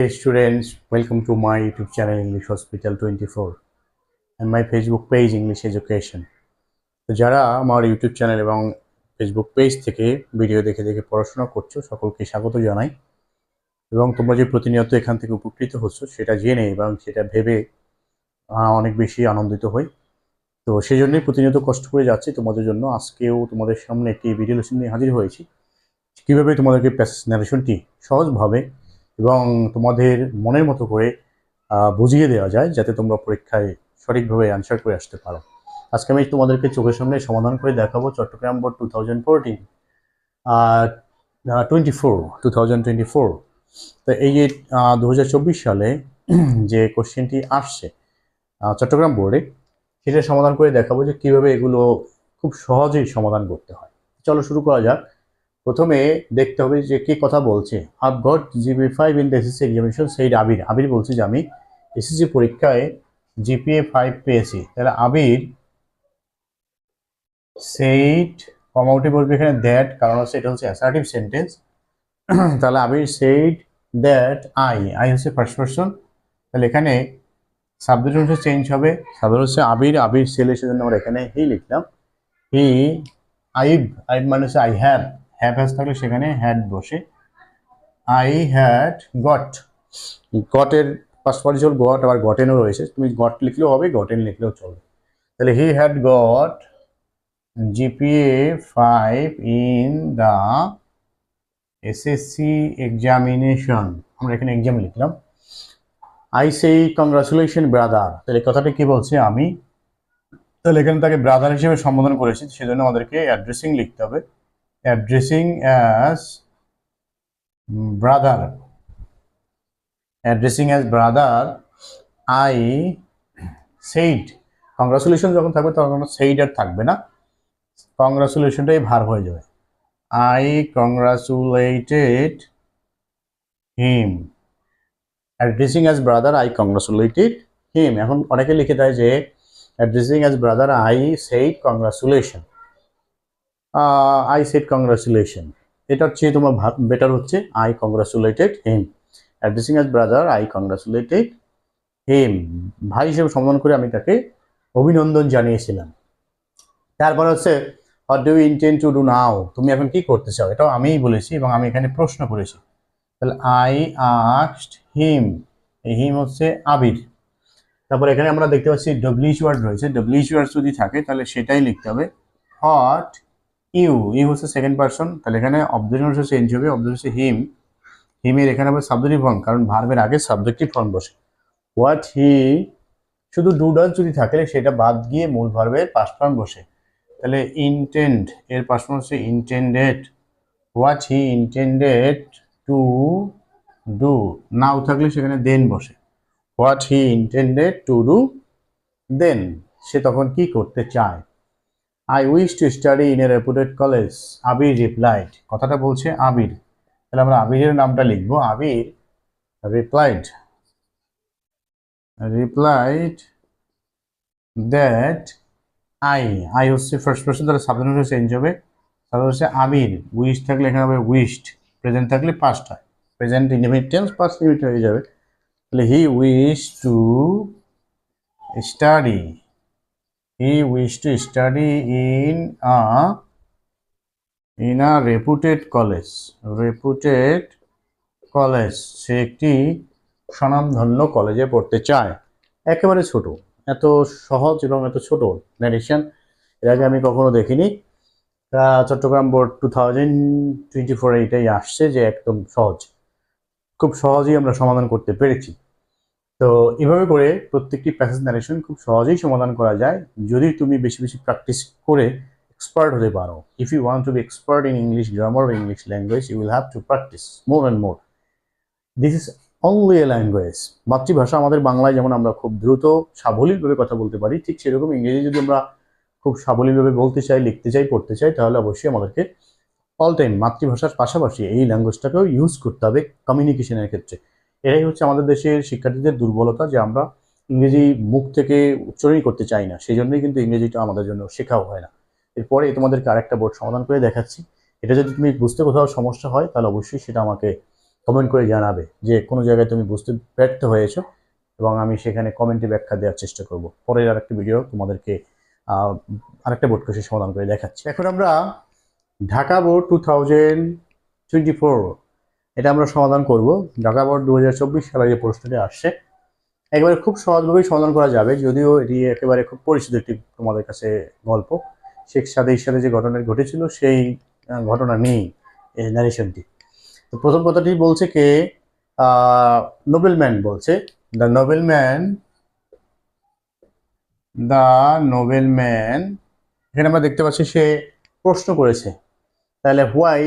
Hey students, welcome to my YouTube channel English Hospital 24 and my Facebook page English Education. তো যারা আমার YouTube channel এবং Facebook page থেকে video দেখে দেখে পড়াশোনা করছো সকলকে স্বাগত জানাই এবং তোমরা যে প্রতিনিয়ত এখান থেকে উপকৃত হচ্ছ সেটা জেনে এবং সেটা ভেবে অনেক বেশি আনন্দিত হই। তো সেই জন্যই প্রতিনিয়ত কষ্ট করে যাচ্ছি তোমাদের জন্য। আজকেও তোমাদের সামনে একটি ভিডিও লেসন নিয়ে হাজির হয়েছি, কীভাবে তোমাদেরকে প্যাসেজ ন্যারেশনটি সহজভাবে এবং তোমাদের মনের মতো করে বুঝিয়ে দেওয়া যায় যাতে তোমরা পরীক্ষায় সঠিকভাবে অ্যান্সার করে আসতে পারো। আজকে আমি তোমাদেরকে চোখের সামনে সমাধান করে দেখাবো চট্টগ্রাম বোর্ড 2024। তো এই যে 2024 সালে যে কোশ্চেনটি আসছে চট্টগ্রাম বোর্ডে, সেটা সমাধান করে দেখাবো যে কীভাবে এগুলো খুব সহজেই সমাধান করতে হয়। চলো শুরু করা যাক। প্রথমে দেখতে হবে যে কি কথা বলছে। Up got GPA 5 in the SSC examination said Abir বলছে যে আমি এসএসসি পরীক্ষায় জিপিএ 5 পেয়েছি। তাহলে আবির সেইড কমাউটে বলবে এখানে দ্যাট, কারণ হচ্ছে এটা হচ্ছে অ্যাসার্টিভ সেন্টেন্স। তাহলে আবির সেইড দ্যাট আই হচ্ছে ফার্স্ট পারসন। তাহলে এখানে সাবজেক্ট হচ্ছে চেঞ্জ হবে। সাবজেক্ট হচ্ছে আবির ছেলে, সেজন্য আমরা এখানে হি লিখলাম। হি আইব মানে হচ্ছে আই হ্যাভ হ্যাজ থাকলে সেখানে হ্যাড বসে। আই হ্যাড গটের পাস্ট পার্টিসিপল গট, আবার গটেনও রয়েছে, তুমি গট লিখলেও হবে, গটেন লিখলেও চলবে। তাহলে he had got GPA 5 in the SSC examination. আমরা এখানে এক্সাম লিখলাম। আই সেই কংগ্রাচুলেশন ব্রাদার। তাহলে কথাটা কি বলছে আমি, তাহলে এখানে তাকে ব্রাদার হিসেবে সম্বোধন করেছি, সেজন্য আমাদেরকে অ্যাড্রেসিং লিখতে হবে। Addressing as brother I said. Congratulation যখন থাকবে তখন সেইড আর থাকবে না, কংগ্রাচুলেশনটাই ভার হয়ে যাবে। I congratulated him. Addressing as brother I congratulated him. এখন অনেকে লিখে দেয় যে addressing as brother I said congratulation. এটার চেয়ে তোমার বেটার হচ্ছে I congratulated him. Addressing as brother I congratulated him. ভাই হিসেবে সম্বোধন করে আমি তাকে অভিনন্দন জানিয়েছিলাম। তারপর হচ্ছে what do you intend to do now. তুমি এখন কি করতে চাও, এটাও আমিই বলেছি এবং আমি এখানে প্রশ্ন করেছি। তাহলে আই আস্কড হিম, এই হিম হচ্ছে আবির। তারপর এখানে আমরা দেখতে পাচ্ছি ডব্লিউএইচ ওয়ার্ড রয়েছে, ডব্লিউএইচ ওয়ার্ড যদি থাকে তাহলে সেটাই লিখতে হবে। হোয়াট ইউ হচ্ছে সেকেন্ড পারসন, তাহলে এখানে অবজেক্ট হচ্ছে চেঞ্জ হবে, অবজেক্ট হচ্ছে হিম। হিমের এখানে আবার সাবজেক্টিভ ফর্ম, কারণ ভার্বের আগে সাবজেক্টিভ ফর্ম বসে। হোয়াট হি, শুধু ডু ডাজ যদি থাকে সেটা বাদ গিয়ে মূল ভার্বের পাস্ট ফর্ম বসে। তাহলে ইন্টেন্ড এর পাস্ট ফর্ম হচ্ছে intended. What he intended to do, now থাকলে সেখানে দেন বসে। What he intended to do then, সে তখন কি করতে চায়। I wish to study in a reputed college, Abir replied. কথাটা বলছে আবির, তাহলে আমরা আবিরের নামটা লিখবো। আবির রিপ্লাইড দ্যাট আই হচ্ছে ফার্স্ট পারসন, তাহলে সাবজেক্ট হচ্ছে চেঞ্জ হবে। তাহলে হচ্ছে আবির, উইশ থাকলে এখানে হবে উইশড, প্রেজেন্ট থাকলে পাস্ট হয়, present indefinite tense past indefinite হয়ে যাবে। তাহলে he wish to study in a reputed college, সে একটি স্বনামধন্য কলেজে পড়তে চায়। একেবারে ছোট, এত সহজ এবং এত ছোট ন্যারেশন এর আগে আমি কখনো দেখিনি। চট্টগ্রাম বোর্ড 2024 এটাই আসছে যে একদম সহজ, খুব সহজেই আমরা সমাধান করতে পেরেছি। তো এভাবে করে প্রত্যেকটি প্যাসেজ ন্যারেশন খুব সহজেই সমাধান করা যায় যদি তুমি বেশি বেশি প্র্যাকটিস করে এক্সপার্ট হতে পারো। If you want to be expert in English grammar or English language, you will have to practice more and more. This is only a language. মাতৃভাষা আমাদের বাংলায় যেমন আমরা খুব দ্রুত সাবলীলভাবে কথা বলতে পারি, ঠিক সেরকম ইংরেজি যদি আমরা খুব সাবলীলভাবে বলতে চাই, লিখতে চাই, পড়তে চাই, তাহলে অবশ্যই আমাদেরকে অল টাইম মাতৃভাষার পাশাপাশি এই ল্যাঙ্গুয়েজটাকেও ইউজ করতে হবে কমিউনিকেশনের ক্ষেত্রে। এটাই হচ্ছে আমাদের দেশের শিক্ষার্থীদের দুর্বলতা, যে আমরা ইংরেজি মুখ থেকে উচ্চারণই করতে চাই না, সেই জন্যই কিন্তু ইংরেজিটা আমাদের জন্য শেখাও হয় না। এরপরে তোমাদেরকে আরেকটা বোর্ড সমাধান করে দেখাচ্ছি। এটা যদি তুমি বুঝতে কোথাও সমস্যা হয় তাহলে অবশ্যই সেটা আমাকে কমেন্ট করে জানাবে যে কোনো জায়গায় তুমি বুঝতে ব্যর্থ হয়েছো, এবং আমি সেখানে কমেন্টে ব্যাখ্যা দেওয়ার চেষ্টা করব। পরের আরেকটি ভিডিও তোমাদেরকে আরেকটা বোর্ড কোশ্চেন সমাধান করে দেখাচ্ছি। এখন আমরা ঢাকা বোর্ড 2024 এটা আমরা সমাধান করব। ঢাকা বোর্ড 2024 সালে যে প্রশ্নটি আসছে একেবারে খুব সহজভাবেই সমাধান করা যাবে, যদিও এটি একেবারে খুব পরিচিত একটি তোমাদের কাছে গল্প। শেখ সাদির সাথে যে ঘটনা ঘটেছিল সেই ঘটনা নিয়েই এই ন্যারেশনটি। তো প্রথম কথাটি বলছে কে, নোবেলম্যান বলছে, দ্য নোবেলম্যান। এখানে আমরা দেখতে পাচ্ছি সে প্রশ্ন করেছে, তাহলে why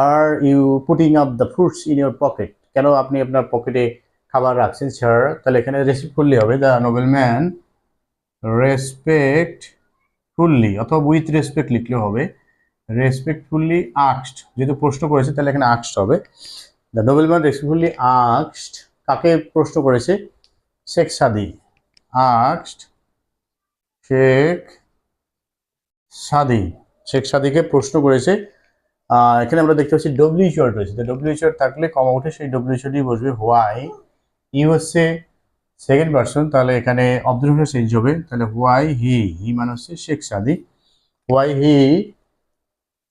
are you putting up the fruits in your pocket, কেন আপনি আপনার পকেটে খাবার রাখছেন স্যার। তাহলে এখানে রেসপেক্টফুলি হবে, দ্য নোবেলম্যান রেসপেক্টফুলি অথবা উইথ রেসপেক্ট লিখলেও হবে, রেসপেক্টফুলি আস্কড, যেহেতু প্রশ্ন করেছে তাহলে এখানে আস্কড হবে। দ্য নোবেলম্যান রেসপেক্টফুলি আস্কড, কাকে প্রশ্ন করেছে, শেখ সাদি, আস্কড শেখ সাদিকে প্রশ্ন করেছে। এখানে আমরা দেখতে পাচ্ছি ডব্লিউএইচ ওয়ার্ড রয়েছে, ডব্লিউএইচ ওয়ার্ড থাকলে কমা উঠে সেই ডব্লিউএইচ ওয়ার্ডই বসবে। হোয়াই ইউ হচ্ছে সেকেন্ড পারসন, তাহলে এখানে অবজেক্টিভটা চেঞ্জ হবে, তাহলে হোয়াই হি মানে হচ্ছে শেখ সাদি। হোয়াই হি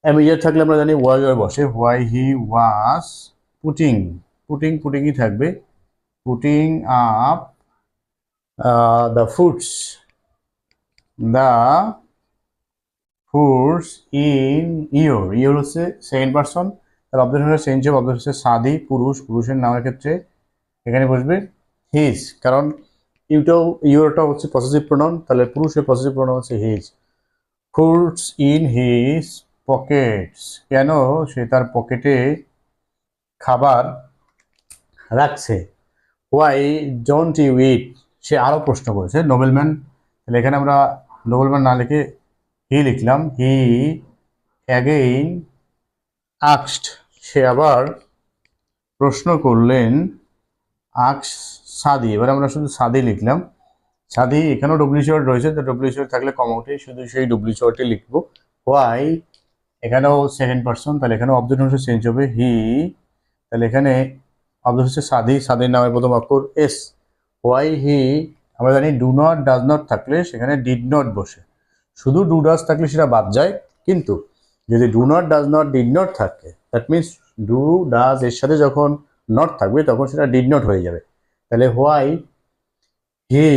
অ্যামিজার থাকলে আমরা জানি ওয়াজ আর বসে, হোয়াই হি ওয়াজ পুটিংই থাকবে, putting up the foods in your হচ্ছে সেকেন্ড পারসন, তার অবজেক্টিভটা চেঞ্জ হবে, অবজেক্ট হচ্ছে সাদি পুরুষের নামের ক্ষেত্রে এখানে বসবে হিজ, কারণ ইউরটা হচ্ছে পসেসিভ প্রোনাউন, তাহলে পুরুষের পসেসিভ প্রোনাউন হচ্ছে his. Foods in his Pockets, কেন সে তার পকেটে খাবার রাখছে। হোয়াই ডোন্ট ইউ ইট, সে আরও প্রশ্ন করেছে নোবেলম্যান, তাহলে এখানে আমরা নোবেলম্যান না লিখে হি লিখলাম, হি অ্যাগেইন আস্কড, সে আবার প্রশ্ন করলেন, আস্ক সাদি, এবার আমরা শুধু সাদি লিখলাম, সাদি এখানেও ডব্লিউএইচ ওয়ার্ড রয়েছে, তো ডব্লিউএইচ ওয়ার্ড থাকলে কমা উঠে শুধু সেই ডব্লিউএইচ ওয়ার্ডটি লিখবো। হোয়াই এখানেও সেকেন্ড পারসন, তাহলে এখানেও অবজেক্ট হচ্ছে চেঞ্জ হবে হি, তাহলে এখানে অবজেক্ট হচ্ছে সাদির নামের প্রথম অক্ষর এস। হোয়াই হি, আমরা জানি ডু নট ডাজ নট থাকলে সেখানে ডিড নট বসে, শুধু ডু ডাজ থাকলে সেটা বাদ যায়, কিন্তু যদি do not does not did not থাকে দ্যাট মিনস ডু ডাজ এর সাথে যখন নট থাকবে তখন সেটা ডিড নট হয়ে যাবে। তাহলে হোয়াই হি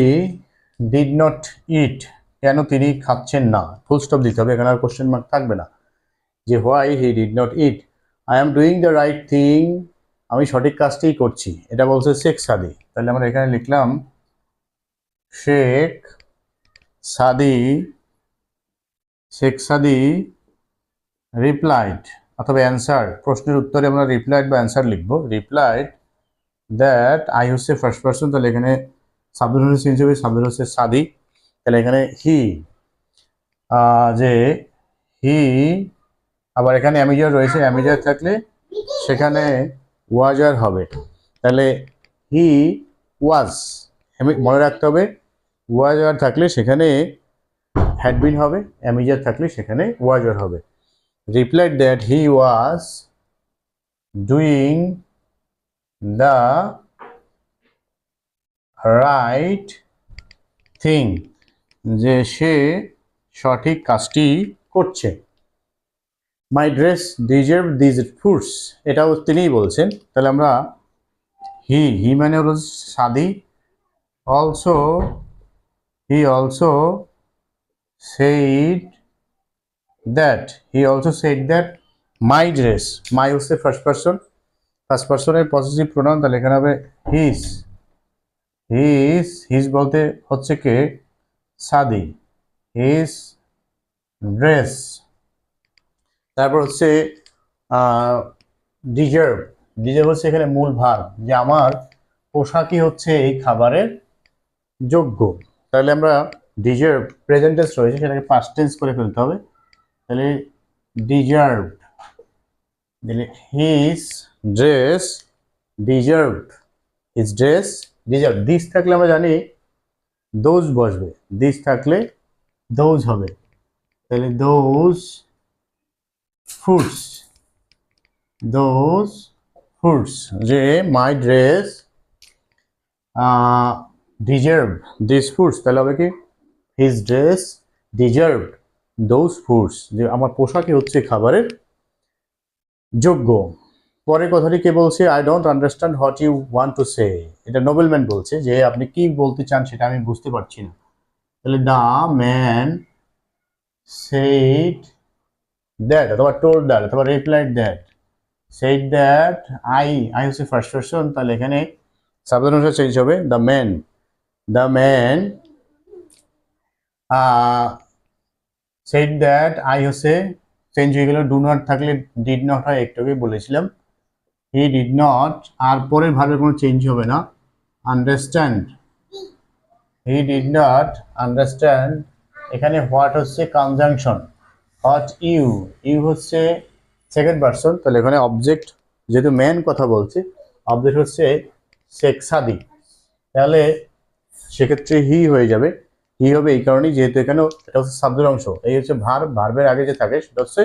ডিড নট ইট, কেন তিনি খাচ্ছেন না, ফুল স্টপ দিতে হবে, এখানে আর কোশ্চেন মার্ক থাকবে না, যে why he did not it. I am doing the right thing, আমি সঠিক কাজটিই করছি, এটা বলছে শেখ সাদি, তাহলে আমরা এখানে লিখলাম শেখ সাদি রিপ্লাইড অথবা অ্যান্সার, প্রশ্নের উত্তরে আমরা রিপ্লাইড বা অ্যান্সার লিখবো, রিপ্লাইড দ্যাট আই হচ্ছে ফার্স্ট পারসন, তাহলে এখানে সাবজেক্ট হচ্ছে চেঞ্জ হবে, সাবজেক্ট হচ্ছে সাদি, তাহলে এখানে হি, যে হি, আবার এখানে অ্যামিজার রয়েছে, অ্যামিজার থাকলে সেখানে ওয়াজার হবে, তাহলে হি ওয়াজ, মনে রাখতে হবে ওয়াজার থাকলে সেখানে হ্যাডবিন হবে, অ্যামিজার থাকলে সেখানে ওয়াজার হবে। Replied that he was doing the right thing, যে সে সঠিক কাজটি করছে। My dress deserve this foods, এটাও তিনিই বলছেন, তাহলে আমরা হি মানে হলো সাদি, he also said that my dress, my হচ্ছে ফার্স্ট পারসনের পজিটিভ প্রোনাউন, তাহলে এখানে হবে হিজ বলতে হচ্ছে কে, সাদি, হিজ ড্রেস, তারপর হচ্ছে ডিজার্ভ হচ্ছে এখানে মূল ভার, যে আমার পোশাকই হচ্ছে এই খাবারের যোগ্য, তাহলে আমরা ডিজার্ভ প্রেজেন্ট টেন্স রয়েছে সেটাকে পাস্ট টেন্স করে ফেলতে হবে, তাহলে ডিজার্ভড, তাহলে হিজ ড্রেস ডিজার্ভড, দিস থাকলে আমরা জানি দোজ বসবে, দিস থাকলে দোজ হবে, তাহলে দোজ ফুডস ফুডস, যে my dress deserve this foods, তাহলে হবে কি his dress deserve those foods, যে আমার পোশাকই হচ্ছে খাবারের যোগ্য। পরের কথাটি কে বলছে? I don't understand what you want to say. এটা নোবেলম্যান বলছে যে আপনি কি বলতে চান সেটা আমি বুঝতে পারছি না। তাহলে দ্য ম্যান সেড দ্যাট অথবা টোল্ড দ্যাট অথবা replied that. Said that I হচ্ছে ফার্স্ট পারসন, তাহলে এখানে সাবজেক্ট অনুসারে চেঞ্জ হবে the man said that I হচ্ছে চেঞ্জ হয়ে গেল, ডু নট থাকলে ডিড নট হয়, একটু আগে বলেছিলাম। হি ডিড নট, আর পরের ভাবে কোনো চেঞ্জ হবে না। Understand, he did not understand, এখানে হোয়াট হচ্ছে কনজাংশন, হোয়াট ইউ হচ্ছে সেকেন্ড পারসন, তাহলে এখানে অবজেক্ট যেহেতু ম্যান কথা বলছে অবজেক্ট হচ্ছে সেক্সাদি, তাহলে সেক্ষেত্রে হি হয়ে যাবে। হি হবে এই কারণেই যেহেতু এখানে এটা হচ্ছে শব্দের অংশ, এই হচ্ছে ভার্বের আগে যে থাকে সেটা হচ্ছে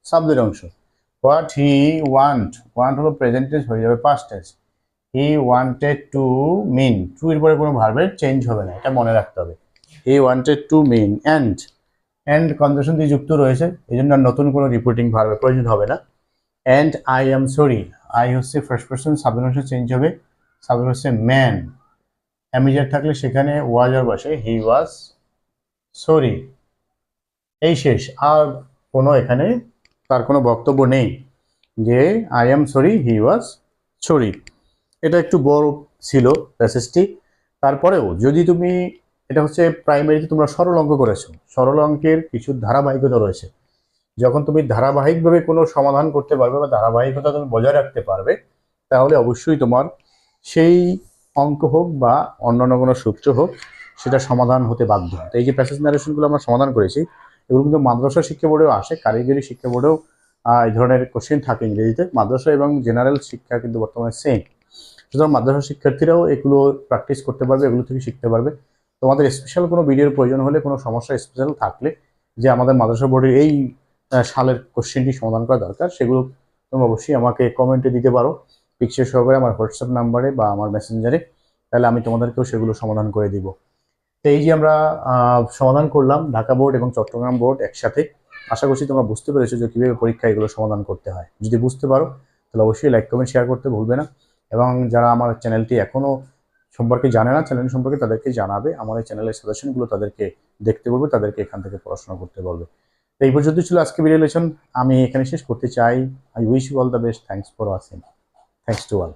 শব্দের অংশ। হোয়াট হি ওয়ান্ট হলো প্রেজেন্ট টেন্স, হয়ে যাবে past tense. He wanted to mean, to এর পরে কোনো ভার্বের চেঞ্জ হবে না, এটা মনে রাখতে হবে। He wanted to mean and conjunction দিয়ে যুক্ত রয়েছে, এই জন্য নতুন কোনো রিপিটিং ভার্বের প্রয়োজন হবে না। And I am sorry, I হচ্ছে ফার্স্ট পারসন, সাবজেক্ট অংশ চেঞ্জ হবে, সাবজেক্ট হচ্ছে ম্যান, অ্যামিজার থাকলে সেখানে ওয়াজ আর বসে, হি ওয়াজ সরি। এই শেষ, আর কোনো এখানে তার কোনো বক্তব্য নেই যে I am sorry he was sorry. এটা একটু বড় ছিল প্যাসেজটি, তারপরেও যদি তুমি এটা হচ্ছে প্রাইমারিতে তোমরা সরল অঙ্ক করেছো, সরল অঙ্কের কিছু ধারাবাহিকতা রয়েছে, যখন তুমি ধারাবাহিকভাবে কোনো সমাধান করতে পারবে বা ধারাবাহিকতা তুমি বজায় রাখতে পারবে, তাহলে অবশ্যই তোমার সেই অঙ্ক হোক বা অন্যান্য কোনো সূত্র হোক সেটা সমাধান হতে বাধ্য। তো এই যে প্যাসেজ ন্যারেশনগুলো আমরা সমাধান করেছি, এগুলো কিন্তু মাদ্রাসা শিক্ষা বোর্ডেও আসে, কারিগরি শিক্ষা বোর্ডেও এই ধরনের কোশ্চেন থাকে ইংরেজিতে। মাদ্রাসা এবং জেনারেল শিক্ষা কিন্তু বর্তমানে সেম, সুতরাং মাদ্রাসা শিক্ষার্থীরাও এগুলো প্র্যাকটিস করতে পারবে, এগুলো থেকে শিখতে পারবে। তোমাদের স্পেশাল কোনো ভিডিওর প্রয়োজন হলে, কোনো সমস্যা স্পেশাল থাকলে যে আমাদের মাদ্রাসা বোর্ডের এই সালের কোশ্চেনটি সমাধান করা দরকার, সেগুলো তুমি অবশ্যই আমাকে কমেন্টে দিতে পারো পিকচার সহকারে আমার হোয়াটসঅ্যাপ নাম্বারে বা আমার মেসেঞ্জারে, তাহলে আমি তোমাদেরকেও সেগুলো সমাধান করে দিব। তো এই যে আমরা সমাধান করলাম ঢাকা বোর্ড এবং চট্টগ্রাম বোর্ড একসাথে, আশা করছি তোমরা বুঝতে পেরেছো যে কীভাবে পরীক্ষা এগুলো সমাধান করতে হয়। যদি বুঝতে পারো তাহলে অবশ্যই লাইক কমেন্ট শেয়ার করতে ভুলবে না, এবং যারা আমার চ্যানেলটি এখনও সম্পর্কে জানে না, চ্যানেল সম্পর্কে তাদেরকে জানাবে, আমার এই চ্যানেলের সাজেশনগুলো তাদেরকে দেখতে বলবে, তাদেরকে এখান থেকে পড়াশোনা করতে বলবে। তো এই পর্যন্ত ছিল আজকে ভিডিও লেসন, আমি এখানে শেষ করতে চাই। I wish you all the best, thanks for watching, thanks to all.